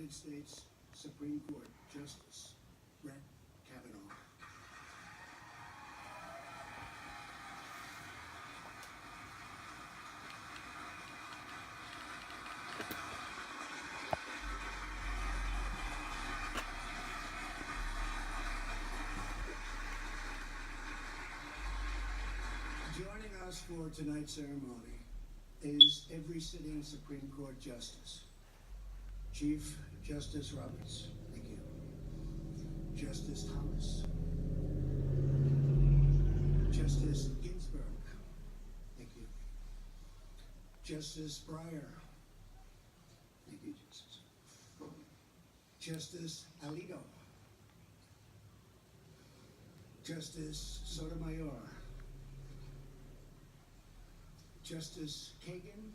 United States Supreme Court Justice Brett Kavanaugh. Joining us for tonight's ceremony is every sitting Supreme Court Justice. Chief Justice Roberts, thank you. Justice Thomas. Justice Ginsburg, thank you. Justice Breyer, thank you, Justice. Justice Alito. Justice Sotomayor. Justice Kagan,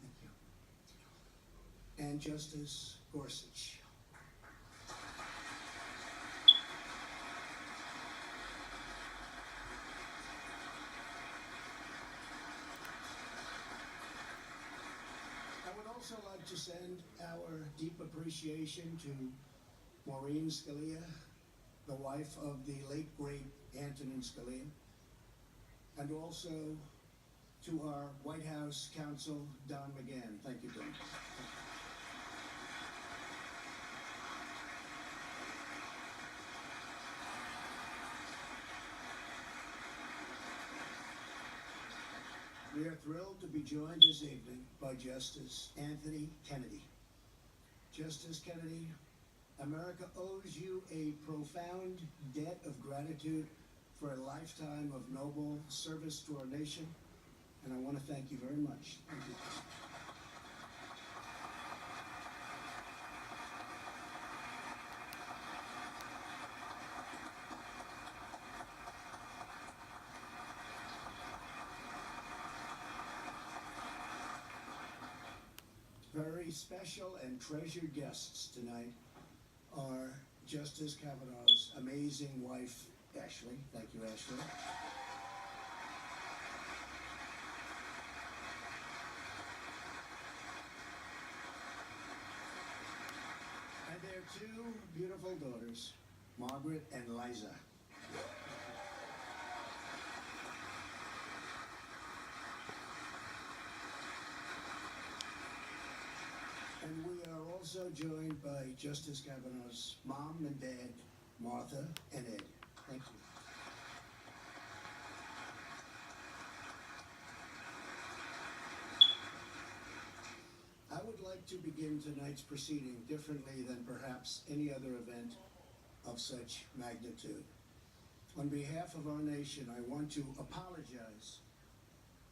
thank you, and Justice Gorsuch. I would also like to send our deep appreciation to Maureen Scalia, the wife of the late, great Antonin Scalia, and also to our White House counsel, Don McGahn. Thank you, Don. We are thrilled to be joined this evening by Justice Anthony Kennedy. Justice Kennedy, America owes you a profound debt of gratitude for a lifetime of noble service to our nation. And I want to thank you very much. Thank you. Very special and treasured guests tonight are Justice Kavanaugh's amazing wife, Ashley. Thank you, Ashley. Their two beautiful daughters, Margaret and Liza. And we are also joined by Justice Kavanaugh's mom and dad, Martha and Ed. Thank you. I would like to begin tonight's proceeding differently than perhaps any other event of such magnitude. On behalf of our nation, I want to apologize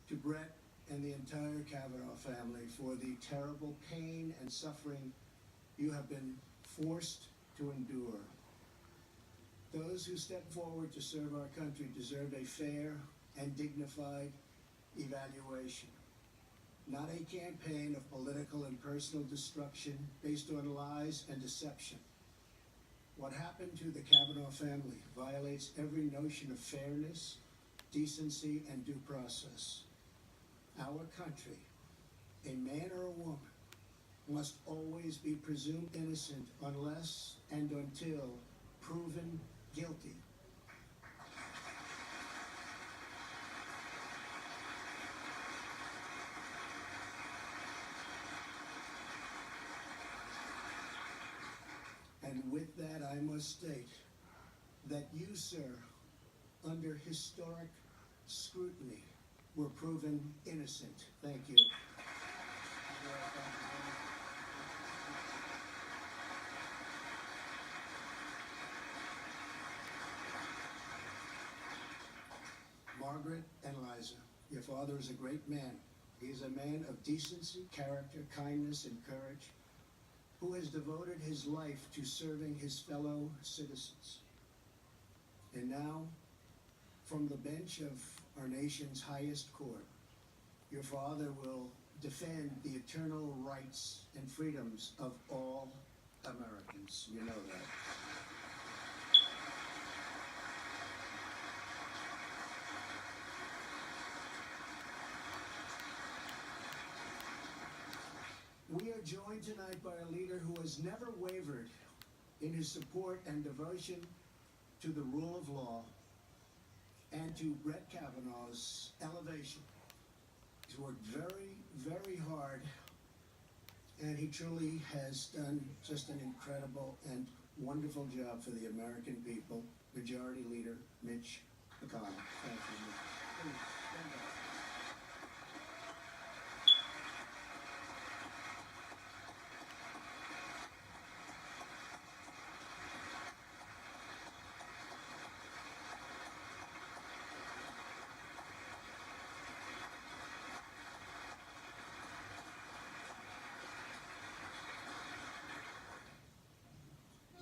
to Brett and the entire Kavanaugh family for the terrible pain and suffering you have been forced to endure. Those who step forward to serve our country deserve a fair and dignified evaluation. Not a campaign of political and personal destruction based on lies and deception. What happened to the Kavanaugh family violates every notion of fairness, decency, and due process. Our country, a man or a woman, must always be presumed innocent unless and until proven guilty. And with that, I must state that you, sir, under historic scrutiny, were proven innocent. Thank you. Margaret and Liza, your father is a great man. He is a man of decency, character, kindness, and courage, who has devoted his life to serving his fellow citizens. And now, from the bench of our nation's highest court, your father will defend the eternal rights and freedoms of all Americans. You know that. We are joined tonight by a leader who has has never wavered in his support and devotion to the rule of law and to Brett Kavanaugh's elevation. He's worked very, very hard, and he truly has done just an incredible and wonderful job for the American people. Majority Leader Mitch McConnell. Thank you, Mitch. Please, stand up.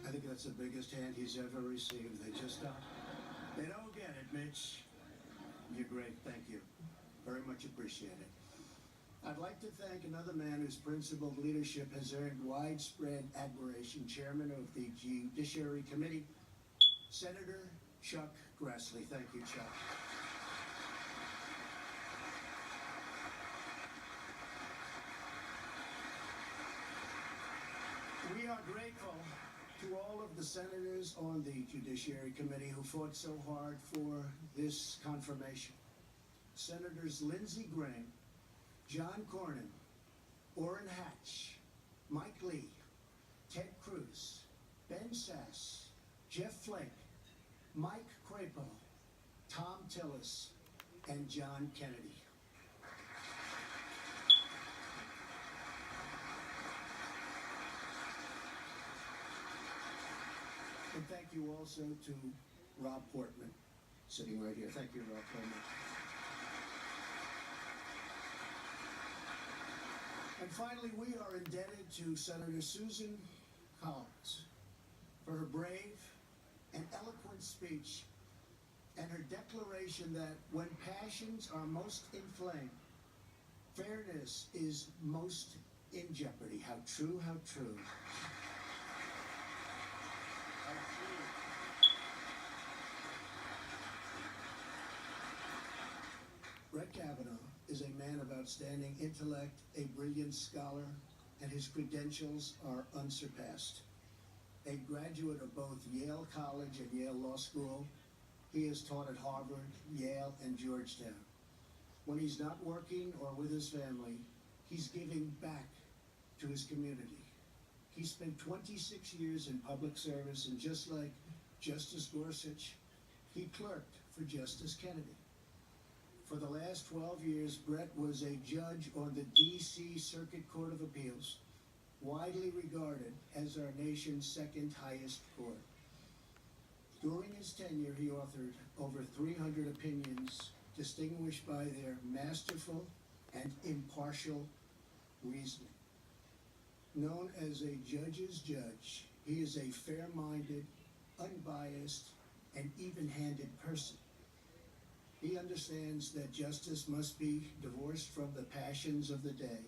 I think that's the biggest hand he's ever received. They don't get it, Mitch. You're great. Thank you. Very much appreciated. I'd like to thank another man whose principled leadership has earned widespread admiration, Chairman of the Judiciary Committee, Senator Chuck Grassley. Thank you, Chuck. We are grateful to all of the senators on the Judiciary Committee who fought so hard for this confirmation. Senators Lindsey Graham, John Cornyn, Orrin Hatch, Mike Lee, Ted Cruz, Ben Sasse, Jeff Flake, Mike Crapo, Tom Tillis, and John Kennedy. And thank you also to Rob Portman, sitting right here. Thank you, Rob, very much. And finally, we are indebted to Senator Susan Collins for her brave and eloquent speech and her declaration that when passions are most inflamed, fairness is most in jeopardy. How true, how true. Brett Kavanaugh is a man of outstanding intellect, a brilliant scholar, and his credentials are unsurpassed. A graduate of both Yale College and Yale Law School, he has taught at Harvard, Yale, and Georgetown. When he's not working or with his family, he's giving back to his community. He spent 26 years in public service, and just like Justice Gorsuch, he clerked for Justice Kennedy. For the last 12 years, Brett was a judge on the D.C. Circuit Court of Appeals, widely regarded as our nation's second highest court. During his tenure, he authored over 300 opinions distinguished by their masterful and impartial reasoning. Known as a judge's judge, he is a fair-minded, unbiased, and even-handed person. He understands that justice must be divorced from the passions of the day,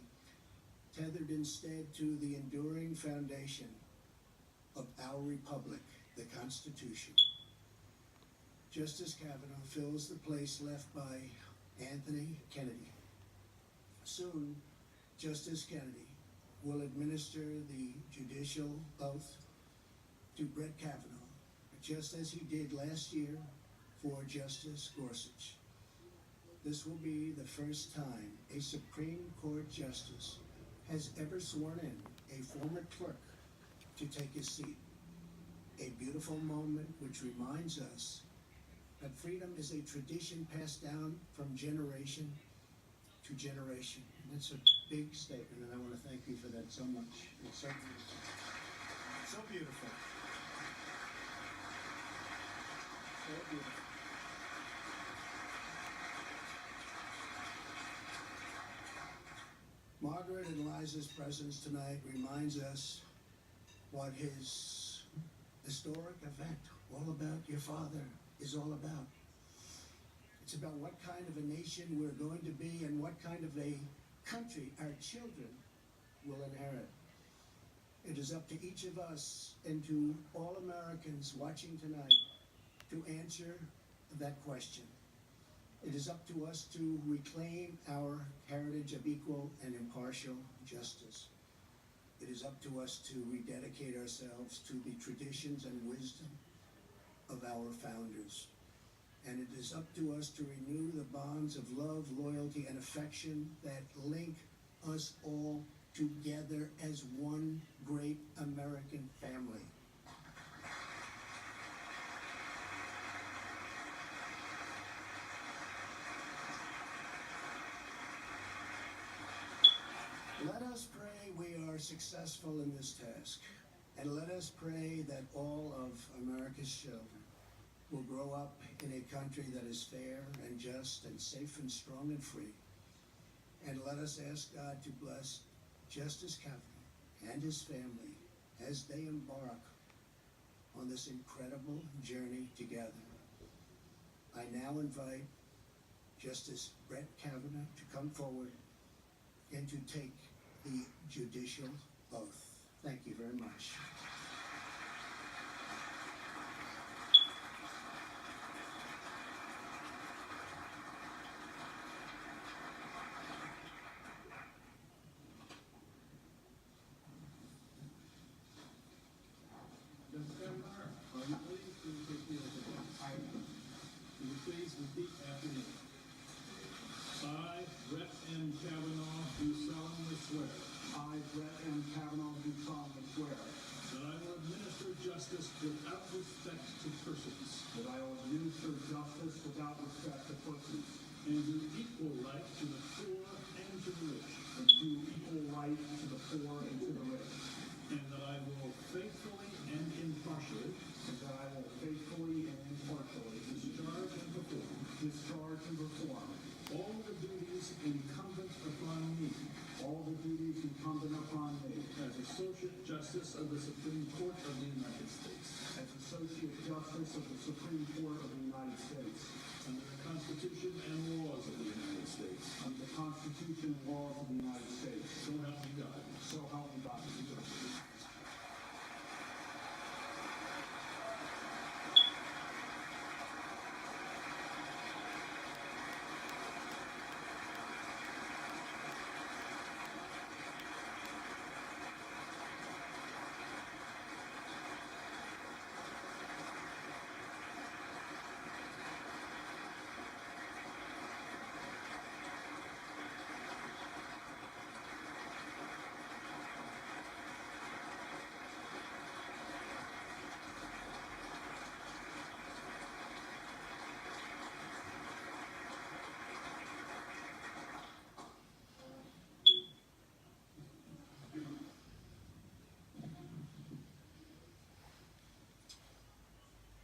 tethered instead to the enduring foundation of our republic, the Constitution. Justice Kavanaugh fills the place left by Anthony Kennedy. Soon, Justice Kennedy will administer the judicial oath to Brett Kavanaugh, just as he did last year for Justice Gorsuch. This will be the first time a Supreme Court justice has ever sworn in a former clerk to take his seat. A beautiful moment which reminds us that freedom is a tradition passed down from generation to generation. And that's a big statement, and I want to thank you for that so much. It's so beautiful. So beautiful. So beautiful. Margaret and Liza's presence tonight reminds us what his historic event, All About Your Father, is all about. It's about what kind of a nation we're going to be and what kind of a country our children will inherit. It is up to each of us and to all Americans watching tonight to answer that question. It is up to us to reclaim our heritage of equal and impartial justice. It is up to us to rededicate ourselves to the traditions and wisdom of our founders. And it is up to us to renew the bonds of love, loyalty, and affection that link us all together as one great American family. Let us pray we are successful in this task, and let us pray that all of America's children will grow up in a country that is fair and just and safe and strong and free. And let us ask God to bless Justice Kavanaugh and his family as they embark on this incredible journey together. I now invite Justice Brett Kavanaugh to come forward and to take the judicial oath. Thank you very much. Justice Kavanaugh, are you pleased to take the oath of office? I am. Will you please repeat after me? I, Brett M. Kavanaugh, do solemnly swear I, Brett M. Kavanaugh, do solemnly swear that I will administer justice without respect to persons, that I will administer justice without respect to persons, and do equal right to the poor and to the rich, and do equal right to the poor and to the rich, and that I will faithfully and impartially and that I will faithfully and impartially discharge and perform all the duties incumbent upon me as Associate Justice of the Supreme Court of the United States, as Associate Justice of the Supreme Court of the United States, under the Constitution and laws of the United States. under the Constitution and laws of the United States. So help me God. So help me God.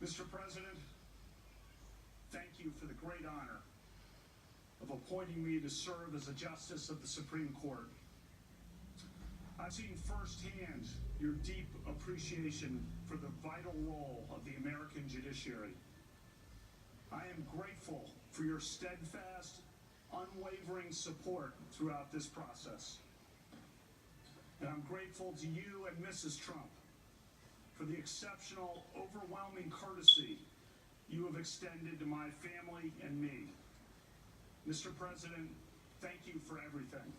Mr. President, thank you for the great honor of appointing me to serve as a Justice of the Supreme Court. I've seen firsthand your deep appreciation for the vital role of the American judiciary. I am grateful for your steadfast, unwavering support throughout this process. And I'm grateful to you and Mrs. Trump for the exceptional, overwhelming courtesy you have extended to my family and me. Mr. President, thank you for everything.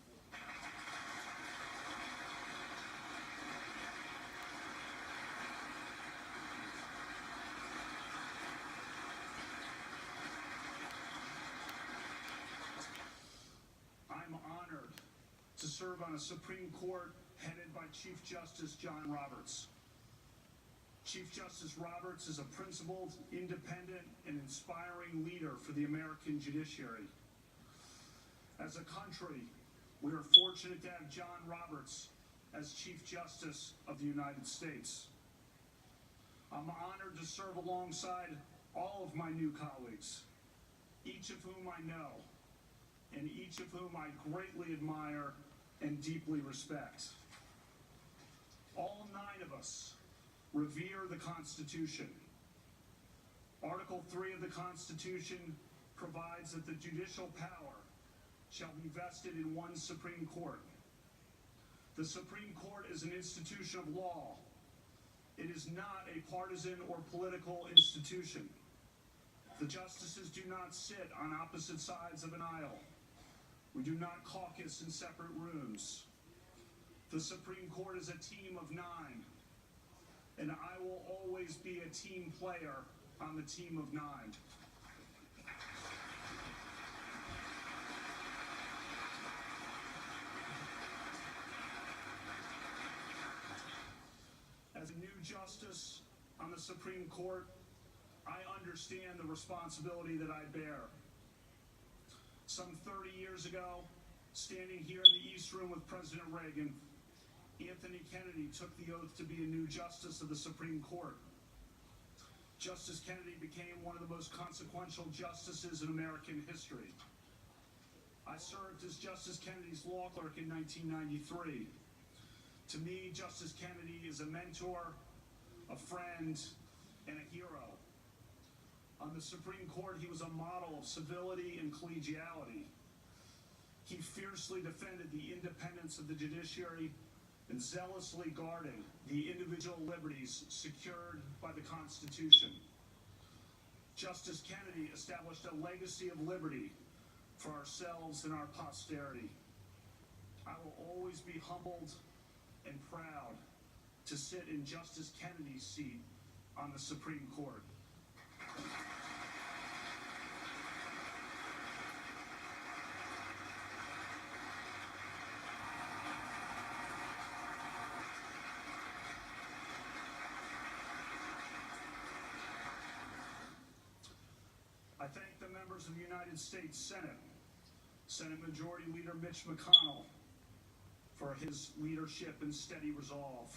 I'm honored to serve on a Supreme Court headed by Chief Justice John Roberts. Chief Justice Roberts is a principled, independent, and inspiring leader for the American judiciary. As a country, we are fortunate to have John Roberts as Chief Justice of the United States. I'm honored to serve alongside all of my new colleagues, each of whom I know, and each of whom I greatly admire and deeply respect. All 9 of us revere the Constitution. Article 3 of the Constitution provides that the judicial power shall be vested in one Supreme Court. The Supreme Court is an institution of law. It is not a partisan or political institution. The justices do not sit on opposite sides of an aisle. We do not caucus in separate rooms. The Supreme Court is a team of 9, and I will always be a team player on the team of 9. As a new justice on the Supreme Court, I understand the responsibility that I bear. Some 30 years ago, standing here in the East Room with President Reagan, Anthony Kennedy took the oath to be a new justice of the Supreme Court. Justice Kennedy became one of the most consequential justices in American history. I served as Justice Kennedy's law clerk in 1993. To me, Justice Kennedy is a mentor, a friend, and a hero. On the Supreme Court, he was a model of civility and collegiality. He fiercely defended the independence of the judiciary and zealously guarded the individual liberties secured by the Constitution. Justice Kennedy established a legacy of liberty for ourselves and our posterity. I will always be humbled and proud to sit in Justice Kennedy's seat on the Supreme Court. I thank the members of the United States Senate Majority Leader Mitch McConnell, for his leadership and steady resolve.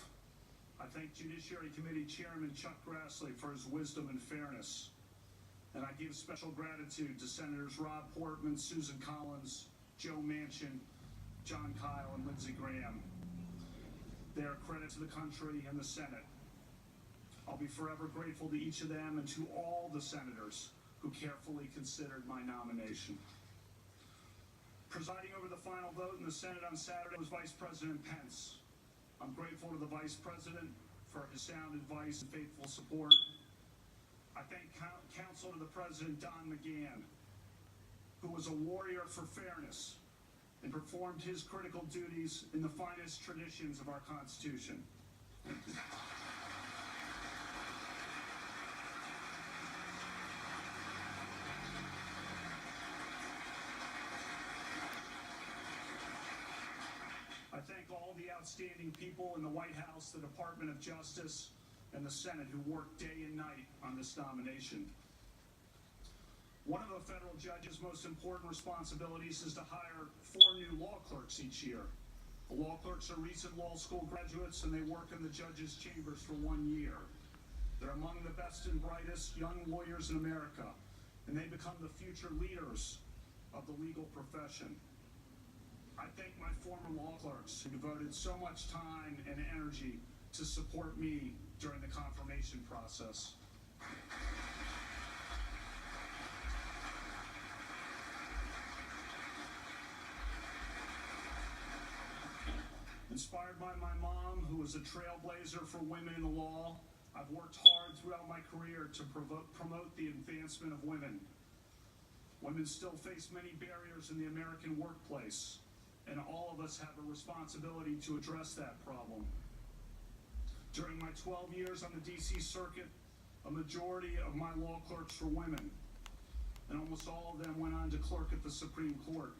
I thank Judiciary Committee Chairman Chuck Grassley for his wisdom and fairness. And I give special gratitude to Senators Rob Portman, Susan Collins, Joe Manchin, John Kyle, and Lindsey Graham. They are a credit to the country and the Senate. I'll be forever grateful to each of them and to all the senators who carefully considered my nomination. Presiding over the final vote in the Senate on Saturday was Vice President Pence. I'm grateful to the Vice President for his sound advice and faithful support. I thank counsel to the President, Don McGahn, who was a warrior for fairness and performed his critical duties in the finest traditions of our Constitution. I thank all the outstanding people in the White House, the Department of Justice, and the Senate who worked day and night on this nomination. One of the federal judge's most important responsibilities is to hire 4 new law clerks each year. The law clerks are recent law school graduates, and they work in the judge's chambers for 1 year. They're among the best and brightest young lawyers in America, and they become the future leaders of the legal profession. I thank my former law clerks who devoted so much time and energy to support me during the confirmation process. Inspired by my mom, who was a trailblazer for women in the law, I've worked hard throughout my career to promote the advancement of women. Women still face many barriers in the American workplace, and all of us have a responsibility to address that problem. During my 12 years on the D.C. Circuit, a majority of my law clerks were women, and almost all of them went on to clerk at the Supreme Court.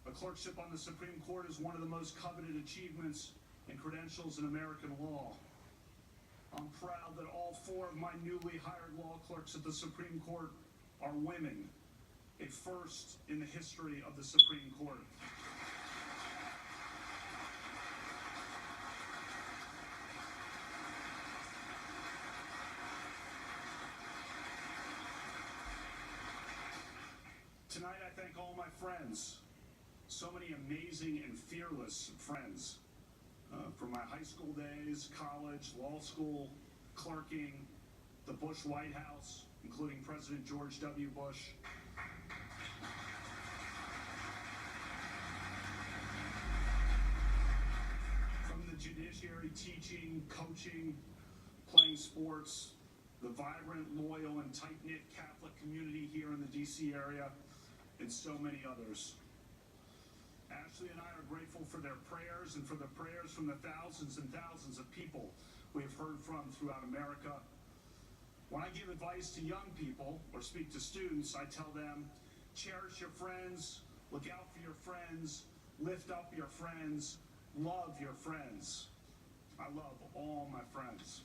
A clerkship on the Supreme Court is one of the most coveted achievements and credentials in American law. I'm proud that all 4 of my newly hired law clerks at the Supreme Court are women, a first in the history of the Supreme Court. Tonight, I thank all my friends, so many amazing and fearless friends, from my high school days, college, law school, clerking, the Bush White House, including President George W. Bush. From the judiciary, teaching, coaching, playing sports, the vibrant, loyal, and tight-knit Catholic community here in the D.C. area, and so many others. Ashley and I are grateful for their prayers and for the prayers from the thousands and thousands of people we have heard from throughout America. When I give advice to young people or speak to students, I tell them, cherish your friends, look out for your friends, lift up your friends, love your friends. I love all my friends.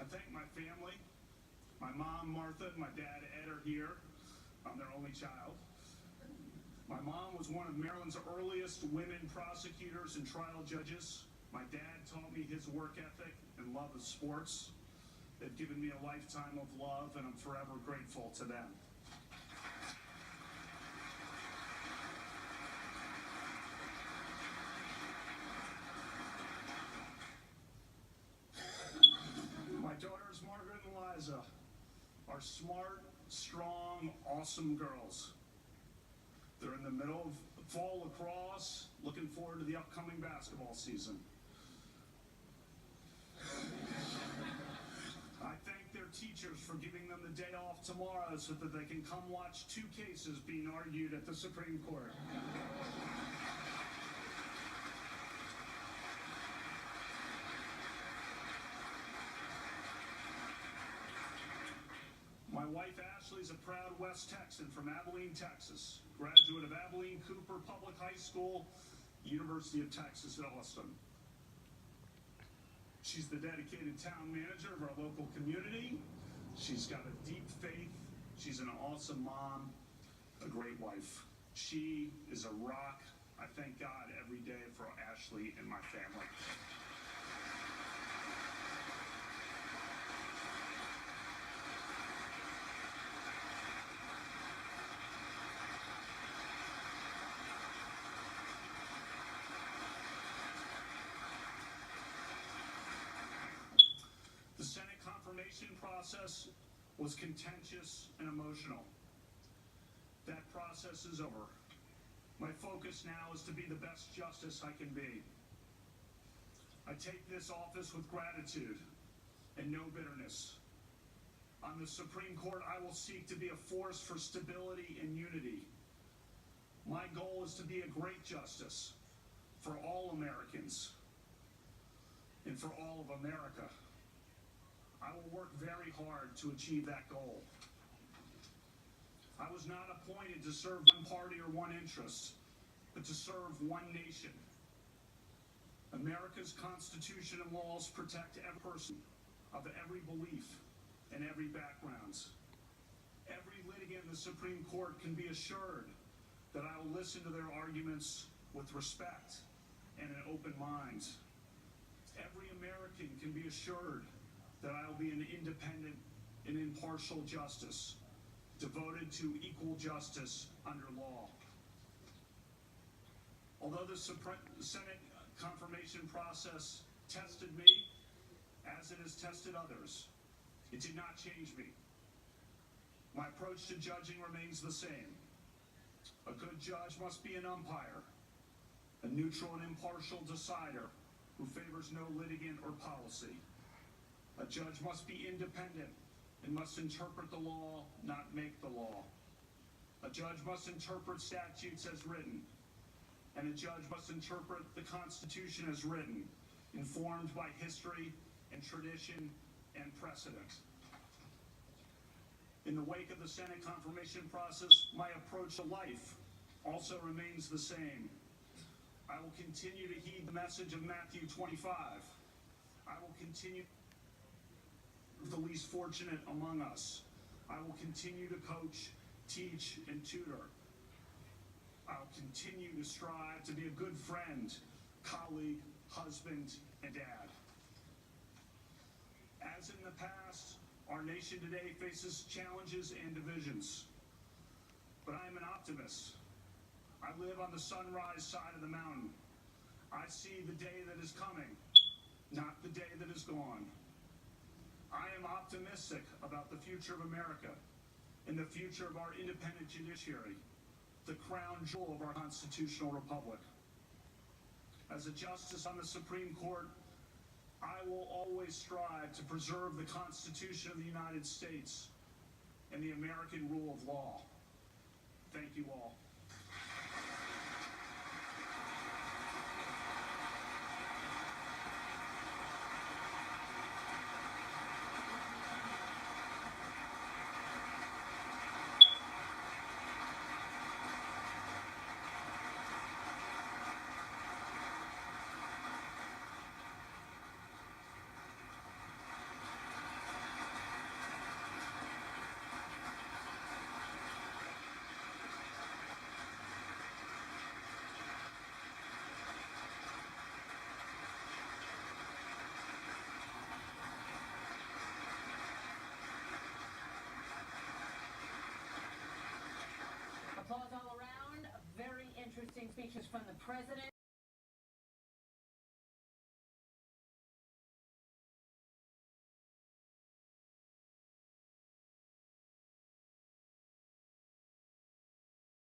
I thank my family. My mom, Martha, and my dad, Ed, are here. I'm their only child. My mom was one of Maryland's earliest women prosecutors and trial judges. My dad taught me his work ethic and love of sports. They've given me a lifetime of love, and I'm forever grateful to them. My daughters, Margaret and Liza, are smart, strong, awesome girls. They're in the middle of fall lacrosse, looking forward to the upcoming basketball season. I thank their teachers for giving them the day off tomorrow so that they can come watch 2 cases being argued at the Supreme Court. My wife Ashley is a proud West Texan from Abilene, Texas, graduate of Abilene Cooper Public High School, University of Texas at Austin. She's the dedicated town manager of our local community. She's got a deep faith. She's an awesome mom, a great wife. She is a rock. I thank God every day for Ashley and my family. The Senate confirmation process was contentious and emotional. That process is over. My focus now is to be the best justice I can be. I take this office with gratitude and no bitterness. On the Supreme Court, I will seek to be a force for stability and unity. My goal is to be a great justice for all Americans and for all of America. I will work very hard to achieve that goal. I was not appointed to serve one party or one interest, but to serve one nation. America's Constitution and laws protect every person of every belief and every background. Every litigant in the Supreme Court can be assured that I will listen to their arguments with respect and an open mind. Every American can be assured that I will be an independent and impartial justice, devoted to equal justice under law. Although the Senate confirmation process tested me, as it has tested others, it did not change me. My approach to judging remains the same. A good judge must be an umpire, a neutral and impartial decider who favors no litigant or policy. A judge must be independent and must interpret the law, not make the law. A judge must interpret statutes as written, and a judge must interpret the Constitution as written, informed by history and tradition and precedent. In the wake of the Senate confirmation process, my approach to life also remains the same. I will continue to heed the message of Matthew 25. I will continue the least fortunate among us. I will continue to coach, teach, and tutor. I'll continue to strive to be a good friend, colleague, husband, and dad. As in the past, our nation today faces challenges and divisions. But I am an optimist. I live on the sunrise side of the mountain. I see the day that is coming, not the day that is gone. I am optimistic about the future of America and the future of our independent judiciary. the crown jewel of our constitutional republic. As a justice on the Supreme Court, I will always strive to preserve the Constitution of the United States and the American rule of law. Thank you all. Applause all around. Very interesting speeches from the president.